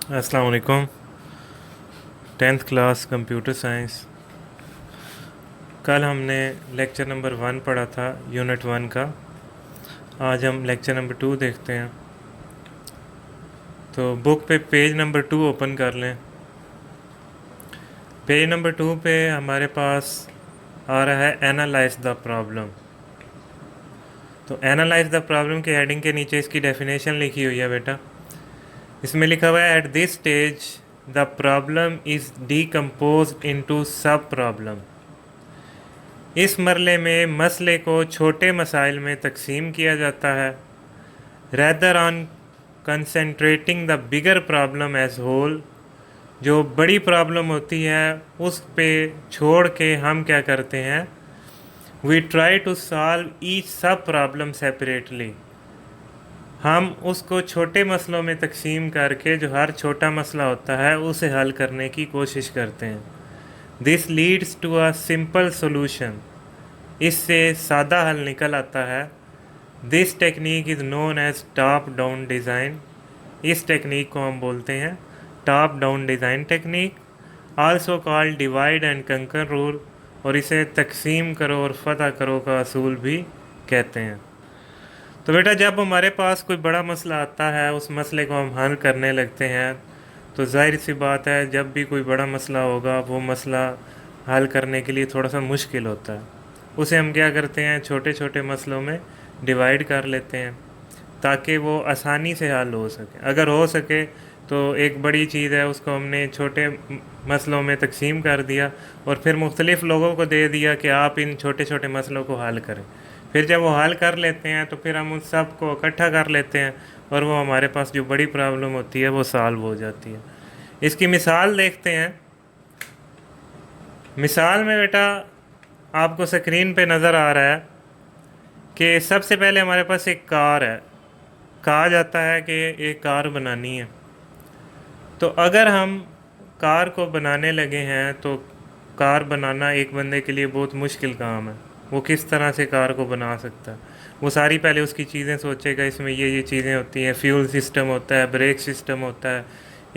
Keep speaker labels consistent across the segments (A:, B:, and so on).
A: अस्सलाम वालेकुम। 10th class computer science. कल हमने लेक्चर नंबर 1 पढ़ा था, यूनिट 1 का। आज हम लेक्चर नंबर 2 देखते हैं। तो बुक पे पेज नंबर 2 ओपन कर लें। पेज नंबर 2 पे हमारे पास आ रहा है एनालाइज द प्रॉब्लम। तो एनालाइज द प्रॉब्लम के हेडिंग के नीचे इसकी डेफिनेशन लिखी हुई है बेटा। इसमें लिखा हुआ है, at this stage the problem is decomposed into sub problem. इस मरले में मसले को छोटे मसाइल में तकसीम किया जाता है। Rather on concentrating the bigger problem as whole, जो बड़ी प्रॉब्लम होती है उस पे छोड़ के हम क्या करते हैं, we try to solve each sub problem separately. हम उसको छोटे मसलों में तकसीम करके जो हर छोटा मसला होता है उसे हल करने की कोशिश करते हैं। This leads to a simple solution, इससे सादा हल निकल आता है। This technique is known as top down design. इस टेक्निक को हम बोलते हैं top down design technique, also called divide and conquer rule, और इसे तकसीम करो और फतह करो का असूल भी कहते हैं। तो बेटा, जब हमारे पास कोई बड़ा मसला आता है, उस मसले को हम हल करने लगते हैं, तो जाहिर सी बात है जब भी कोई बड़ा मसला होगा वो मसला हल करने के लिए थोड़ा सा मुश्किल होता है। उसे हम क्या करते हैं, छोटे छोटे मसलों में डिवाइड कर लेते हैं ताकि वो आसानी से हल हो सके। अगर हो सके तो एक बड़ी चीज़ है उसको हमने छोटे मसलों में तकसीम कर दिया और फिर मुख्तलिफ़ लोगों को दे दिया कि आप इन छोटे छोटे मसलों को हल करें। फिर जब वो हल कर लेते हैं तो फिर हम उन सब को इकट्ठा कर लेते हैं और वो हमारे पास जो बड़ी प्रॉब्लम होती है वो सॉल्व हो जाती है। इसकी मिसाल देखते हैं। मिसाल में बेटा आपको स्क्रीन पे नज़र आ रहा है कि सबसे पहले हमारे पास एक कार है। कहा जाता है कि एक कार बनानी है। तो अगर हम कार को बनाने लगे हैं तो कार बनाना एक बंदे के लिए बहुत मुश्किल काम है। वो किस तरह से कार को बना सकता है, वो सारी पहले उसकी चीज़ें सोचेगा। इसमें ये चीज़ें होती हैं, फ्यूल सिस्टम होता है, ब्रेक सिस्टम होता है,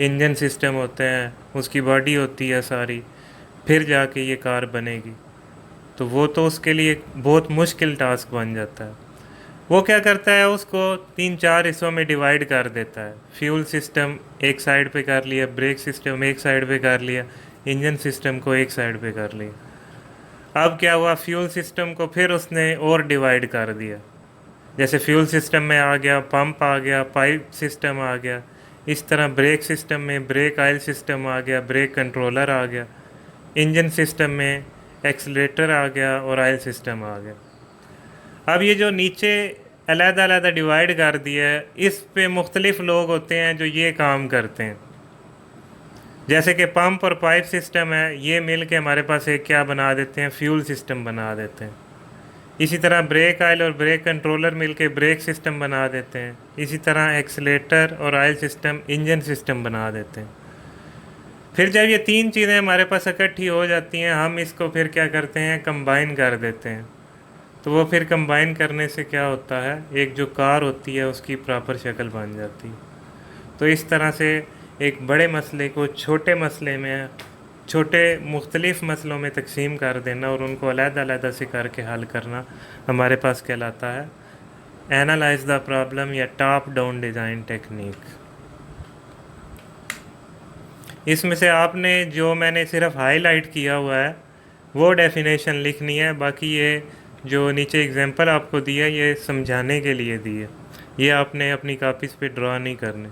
A: इंजन सिस्टम होते हैं, उसकी बॉडी होती है सारी, फिर जाके ये कार बनेगी। तो वो तो उसके लिए बहुत मुश्किल टास्क बन जाता है। वो क्या करता है, उसको 3-4 हिस्सों में डिवाइड कर देता है। फ्यूल सिस्टम एक साइड पे कर लिया, ब्रेक सिस्टम एक साइड पे कर लिया, इंजन सिस्टम को एक साइड पे कर लिया। अब क्या हुआ, फ्यूल सिस्टम को फिर उसने और डिवाइड कर दिया। जैसे फ्यूल सिस्टम में आ गया पंप, आ गया पाइप सिस्टम, आ गया इस तरह। ब्रेक सिस्टम में ब्रेक ऑयल सिस्टम आ गया, ब्रेक कंट्रोलर आ गया। इंजन सिस्टम में एक्सीलरेटर आ गया और ऑयल सिस्टम आ गया। अब ये जो नीचे अलग-अलग डिवाइड कर दिया है, इस पे मुख्तलिफ़ लोग होते हैं जो ये काम करते हैं। जैसे कि पंप और पाइप सिस्टम है, ये मिल के हमारे पास एक क्या बना देते हैं, फ्यूल सिस्टम बना देते हैं। इसी तरह ब्रेक ऑयल और ब्रेक कंट्रोलर मिल के ब्रेक सिस्टम बना देते हैं। इसी तरह एक्सीलेटर और ऑयल सिस्टम इंजन सिस्टम बना देते हैं। फिर जब ये तीन चीज़ें हमारे पास इकट्ठी हो जाती हैं, हम इसको फिर क्या करते हैं, कंबाइन कर देते हैं। तो वो फिर कंबाइन करने से क्या होता है, एक जो कार होती है उसकी प्रॉपर शक्ल बन जाती है। तो इस तरह से एक बड़े मसले को छोटे मसले में, छोटे मुख्तलिफ़ मसलों में तकसीम कर देना और उनको अलग-अलग से करके हल करना हमारे पास कहलाता है एनालाइज द प्रॉब्लम या टॉप डाउन डिज़ाइन टेक्निक। इसमें से आपने जो मैंने सिर्फ हाईलाइट किया हुआ है वो डेफिनेशन लिखनी है। बाकी ये जो नीचे एग्जांपल आपको दिया है ये समझाने के लिए दी है, ये आपने अपनी कापीज़ पे ड्रा नहीं करने।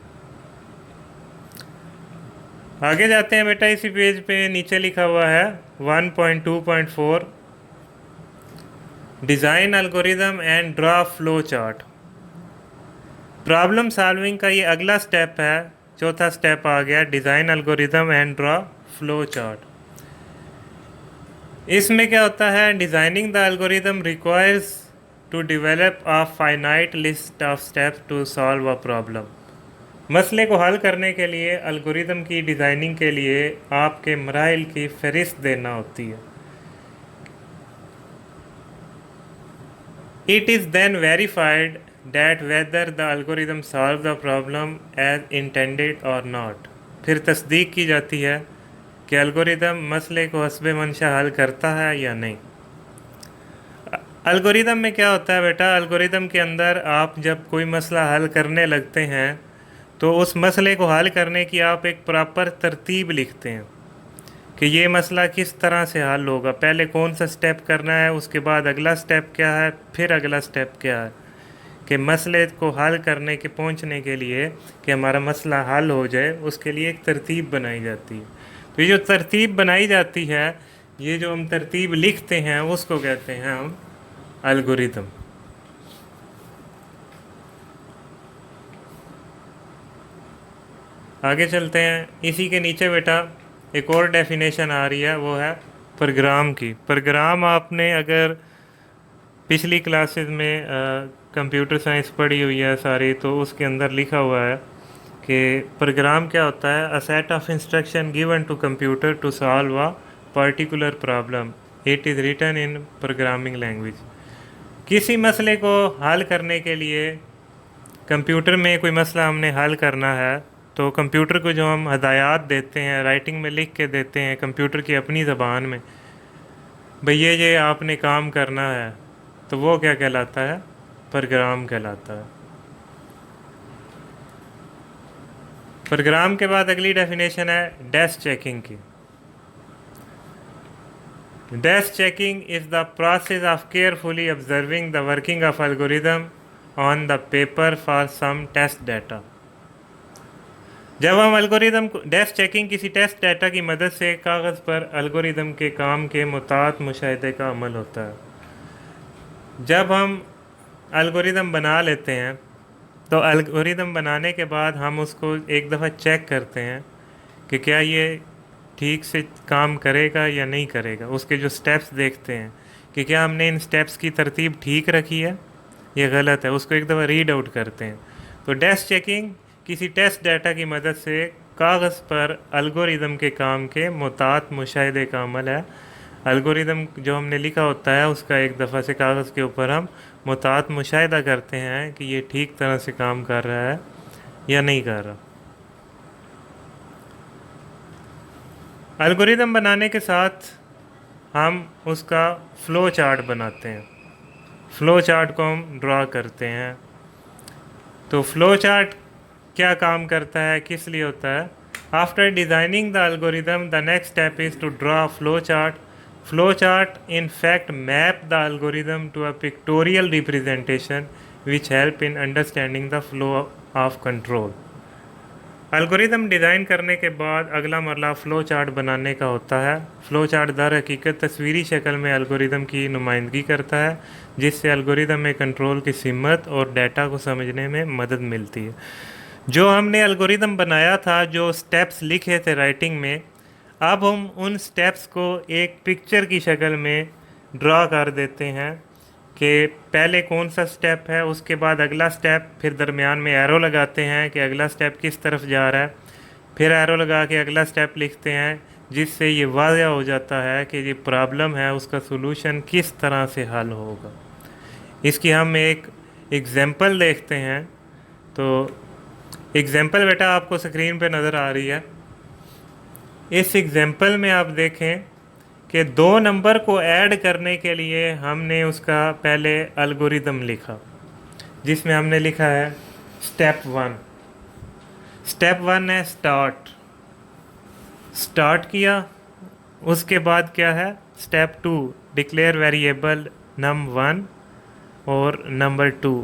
A: आगे जाते हैं बेटा। इसी पेज पे नीचे लिखा हुआ है 1.2.4 design algorithm and draw flow chart. Problem solving का ये अगला स्टेप है, चौथा स्टेप आ गया, design algorithm and draw flow chart. इसमें क्या होता है, designing the algorithm requires to develop a finite list of steps to solve a problem. मसले को हल करने के लिए एल्गोरिदम की डिज़ाइनिंग के लिए आपके मराइल की फहरिस्त देना होती है। It is then verified that whether the algorithm solve the problem as intended or not। फिर तस्दीक की जाती है कि एल्गोरिदम मसले को हस्बे मंशा हल करता है या नहीं। एल्गोरिदम में क्या होता है बेटा, एल्गोरिदम के अंदर आप जब कोई मसला हल करने लगते हैं तो उस मसले को हल करने की आप एक प्रॉपर तरतीब लिखते हैं कि ये मसला किस तरह से हल होगा, पहले कौन सा स्टेप करना है, उसके बाद अगला स्टेप क्या है, फिर अगला स्टेप क्या है, कि मसले को हल करने के पहुंचने के लिए कि हमारा मसला हल हो जाए उसके लिए एक तरतीब बनाई जाती है। तो ये जो तरतीब बनाई जाती है, ये जो हम तरतीब लिखते हैं उसको कहते हैं हम एल्गोरिदम। आगे चलते हैं। इसी के नीचे बेटा एक और डेफिनेशन आ रही है, वो है प्रोग्राम की। प्रोग्राम आपने अगर पिछली क्लासेस में कंप्यूटर साइंस पढ़ी हुई है सारी, तो उसके अंदर लिखा हुआ है कि प्रोग्राम क्या होता है, a set of instruction given to computer to solve a particular problem, it is written in programming language. किसी मसले को हल करने के लिए कंप्यूटर में कोई मसला हमने हल करना है तो कंप्यूटर को जो हम हदायत देते हैं, राइटिंग में लिख के देते हैं कंप्यूटर की अपनी ज़बान में, भैया ये आपने काम करना है, तो वो क्या कहलाता है, प्रोग्राम कहलाता है। प्रोग्राम के बाद अगली डेफिनेशन है डेस्क चेकिंग की। Desk checking is the process of carefully observing the working of algorithm on the paper for some test data. जब हम एल्गोरिदम को डेस्क चेकिंग किसी टेस्ट डाटा की मदद से कागज़ पर एल्गोरिदम के काम के मुतात मुशाहिदे का अमल होता है। जब हम एल्गोरिदम बना लेते हैं तो एल्गोरिदम बनाने के बाद हम उसको एक दफ़ा चेक करते हैं कि क्या ये ठीक से काम करेगा या नहीं करेगा। उसके जो स्टेप्स देखते हैं कि क्या हमने इन स्टेप्स की तरतीब ठीक रखी है या गलत है, उसको एक दफ़ा रीड आउट करते हैं। तो डेस्क चेकिंग किसी टेस्ट डाटा की मदद से कागज़ पर एल्गोरिदम के काम के मुतात मुशाहिदे का अमल है। एल्गोरिदम जो हमने लिखा होता है उसका एक दफ़ा से कागज़ के ऊपर हम मुतात मुशाहिदा करते हैं कि ये ठीक तरह से काम कर रहा है या नहीं कर रहा। एल्गोरिदम बनाने के साथ हम उसका फ़्लो चार्ट बनाते हैं, फ़्लो चार्ट को हम ड्रा करते हैं। तो फ़्लो चार्ट क्या काम करता है, किस लिए होता है। After designing the algorithm the next step is to draw flow chart. Flow chart in fact map the algorithm to a pictorial representation which help in understanding the flow of control। Algorithm design करने के बाद अगला मरला flow chart बनाने का होता है। Flow chart दर हकीकत तस्वीरी शक्ल में एल्गोरिदम की नुमाइंदगी करता है, जिससे एल्गोरिदम में कंट्रोल की सिमत और डाटा को समझने में मदद मिलती है। जो हमने एल्गोरिदम बनाया था, जो स्टेप्स लिखे थे राइटिंग में, अब हम उन स्टेप्स को एक पिक्चर की शक्ल में ड्रा कर देते हैं कि पहले कौन सा स्टेप है, उसके बाद अगला स्टेप, फिर दरमियान में एरो लगाते हैं कि अगला स्टेप किस तरफ जा रहा है, फिर एरो लगा के अगला स्टेप लिखते हैं, जिससे ये वाज़ह हो जाता है कि ये प्रॉब्लम है उसका सलूशन किस तरह से हल होगा। इसकी हम एक एग्ज़ाम्पल देखते हैं। तो एग्ज़ाम्पल बेटा आपको स्क्रीन पे नज़र आ रही है। इस एग्ज़ाम्पल में आप देखें कि दो नंबर को ऐड करने के लिए हमने उसका पहले एल्गोरिदम लिखा, जिसमें हमने लिखा है स्टेप 1। स्टेप 1 है स्टार्ट किया। उसके बाद क्या है स्टेप 2, डिक्लेयर वेरिएबल num1 और नंबर 2।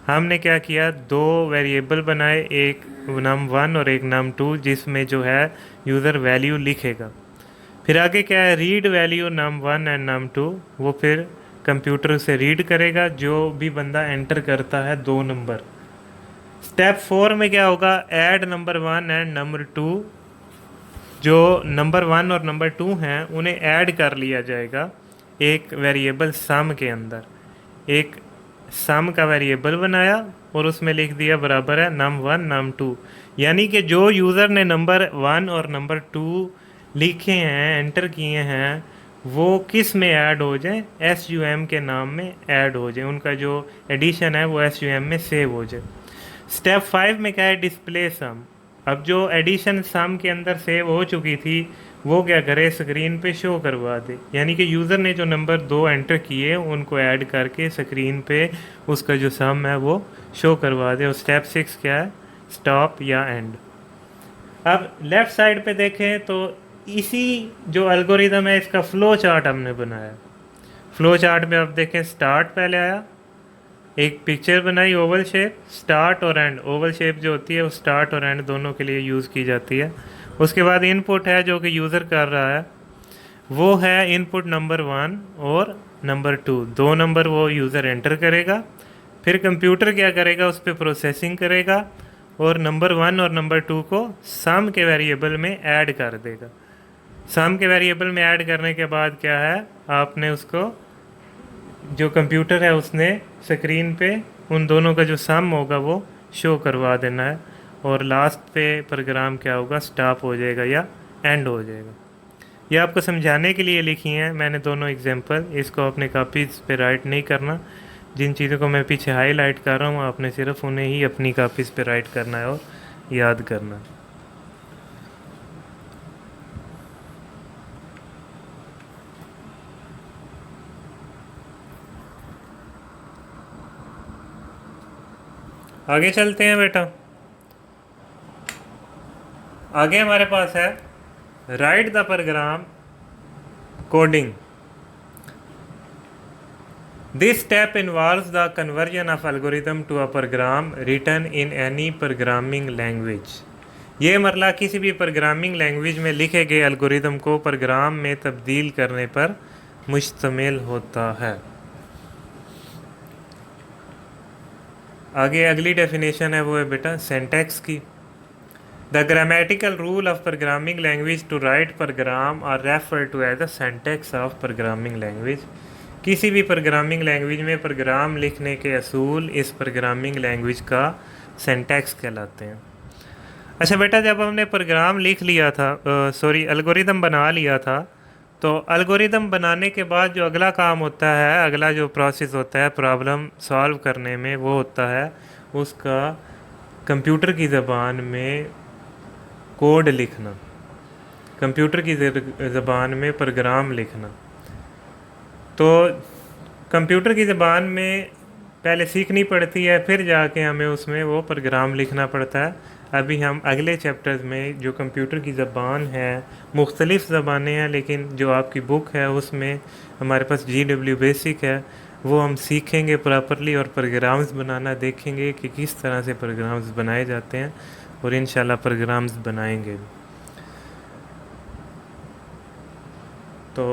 A: हमने क्या किया, दो वेरिएबल बनाए, एक num1 और एक num2, जिसमें जो है यूज़र वैल्यू लिखेगा। फिर आगे क्या है, read value num1 and num2, वो फिर कंप्यूटर से रीड करेगा जो भी बंदा एंटर करता है दो नंबर। स्टेप 4 में क्या होगा, ऐड नंबर 1 एंड नंबर 2, जो नंबर 1 और नंबर 2 हैं उन्हें ऐड कर लिया जाएगा एक वेरिएबल सम के अंदर। एक सम का वेरिएबल बनाया और उसमें लिख दिया बराबर है num1 num2, यानी कि जो यूज़र ने नंबर 1 और नंबर 2 लिखे हैं, एंटर किए हैं, वो किस में ऐड हो जाए, sum के नाम में ऐड हो जाए, उनका जो एडिशन है वो sum में सेव हो जाए। स्टेप 5 में क्या है, डिस्प्ले सम। अब जो एडिशन सम के अंदर सेव हो चुकी थी वो क्या करे, स्क्रीन पे शो करवा दे। यानी कि यूज़र ने जो नंबर 2 एंटर किए उनको ऐड करके स्क्रीन पे उसका जो सम है वो शो करवा दे। और स्टेप 6 क्या है, स्टॉप या एंड। अब लेफ़्ट साइड पे देखें तो इसी जो एल्गोरिदम है इसका फ़्लो चार्ट हमने बनाया। फ़्लो चार्ट में आप देखें, स्टार्ट पहले आया, एक पिक्चर बनाई ओवल शेप, स्टार्ट और एंड। ओवल शेप जो होती है वो स्टार्ट और एंड दोनों के लिए यूज़ की जाती है। उसके बाद इनपुट है जो कि यूज़र कर रहा है, वो है इनपुट नंबर 1 और नंबर 2। दो नंबर वो यूज़र एंटर करेगा, फिर कंप्यूटर क्या करेगा, उस पर प्रोसेसिंग करेगा और नंबर 1 और नंबर 2 को सम के वेरिएबल में ऐड कर देगा। सम के वेरिएबल में ऐड करने के बाद क्या है, आपने उसको जो कंप्यूटर है उसने स्क्रीन पे उन दोनों का जो सम होगा वो शो करवा देना है। और लास्ट पे प्रोग्राम क्या होगा, स्टॉप हो जाएगा या एंड हो जाएगा। ये आपको समझाने के लिए लिखी हैं मैंने दोनों एग्जांपल। इसको अपने कापीज़ पे राइट नहीं करना। जिन चीज़ों को मैं पीछे हाईलाइट कर रहा हूँ आपने सिर्फ उन्हें ही अपनी कापीज़ पे राइट करना है और याद करना है। आगे चलते हैं बेटा। आगे हमारे पास है write the program coding. This step involves the conversion of algorithm to a program written in any programming language. ये मरला किसी भी प्रोग्रामिंग लैंग्वेज में लिखे गए एल्गोरिथम को प्रोग्राम में तब्दील करने पर मुश्तमिल होता है। आगे अगली डेफिनेशन है वो है बेटा सिंटैक्स की। The grammatical rule of programming language to write program are refer to as the syntax of programming language. किसी भी प्रोग्रामिंग लैंग्वेज में प्रोग्राम लिखने के असूल इस प्रोग्रामिंग लैंग्वेज का सिंटैक्स कहलाते हैं। अच्छा बेटा, जब हमने प्रोग्राम लिख लिया था, एल्गोरिदम बना लिया था, तो एल्गोरिदम बनाने के बाद जो अगला काम होता है, अगला जो प्रोसेस होता है प्रॉब्लम सॉल्व करने में, वो होता है उसका कंप्यूटर की ज़बान में कोड लिखना, कंप्यूटर की ज़बान में प्रोग्राम लिखना। तो कंप्यूटर की ज़बान में पहले सीखनी पड़ती है, फिर जाके हमें उसमें वो प्रोग्राम लिखना पड़ता है। अभी हम अगले चैप्टर्स में जो कंप्यूटर की ज़बान है, मुख्तलिफ़ ज़बानें हैं, लेकिन जो आपकी बुक है उसमें हमारे पास GW बेसिक है, वो हम सीखेंगे प्रॉपरली और प्रोग्राम्स बनाना देखेंगे कि किस तरह से प्रोग्राम्स बनाए जाते हैं, और इंशाल्लाह प्रोग्राम्स बनाएंगे। तो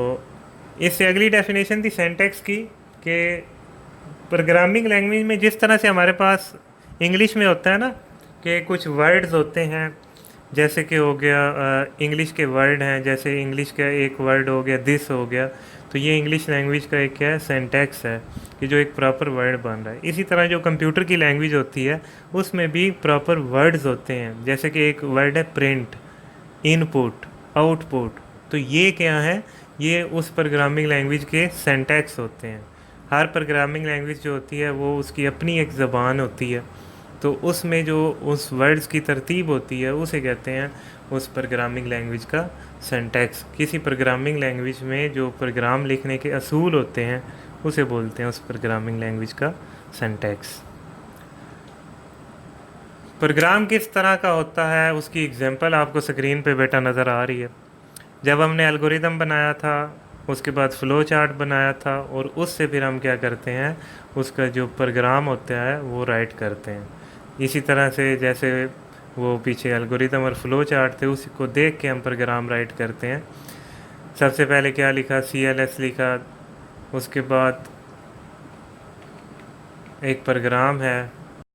A: इससे अगली डेफिनेशन थी सिंटैक्स की, कि प्रोग्रामिंग लैंग्वेज में जिस तरह से हमारे पास इंग्लिश में होता है ना कि कुछ वर्ड्स होते हैं, जैसे कि हो गया इंग्लिश के वर्ड हैं, जैसे इंग्लिश का एक वर्ड हो गया दिस हो गया, तो ये इंग्लिश लैंग्वेज का एक क्या है, सिंटैक्स है कि जो एक प्रॉपर वर्ड बन रहा है। इसी तरह जो कंप्यूटर की लैंग्वेज होती है उसमें भी प्रॉपर वर्ड्स होते हैं, जैसे कि एक वर्ड है प्रिंट, इनपुट, आउटपुट। तो ये क्या है, ये उस प्रोग्रामिंग लैंग्वेज के सिंटैक्स होते हैं। हर प्रोग्रामिंग लैंग्वेज जो होती है वो उसकी अपनी एक ज़बान होती है, तो उसमें जो उस वर्ड्स की तरतीब होती है उसे कहते हैं उस प्रोग्रामिंग लैंग्वेज का सिंटैक्स। किसी प्रोग्रामिंग लैंग्वेज में जो प्रोग्राम लिखने के असूल होते हैं उसे बोलते हैं उस प्रोग्रामिंग लैंग्वेज का सिंटैक्स। प्रोग्राम किस तरह का होता है उसकी एग्जांपल आपको स्क्रीन पे बेटा नज़र आ रही है। जब हमने एल्गोरिदम बनाया था, उसके बाद फ़्लो चार्ट बनाया था, और उससे फिर हम क्या करते हैं, उसका जो प्रोग्राम होता है वो राइट करते हैं। इसी तरह से जैसे वो पीछे एल्गोरिदम और फ़्लो चार्ट थे, उसी को देख के हम प्रोग्राम राइट करते हैं। सबसे पहले क्या लिखा, CLS लिखा, उसके बाद एक प्रोग्राम है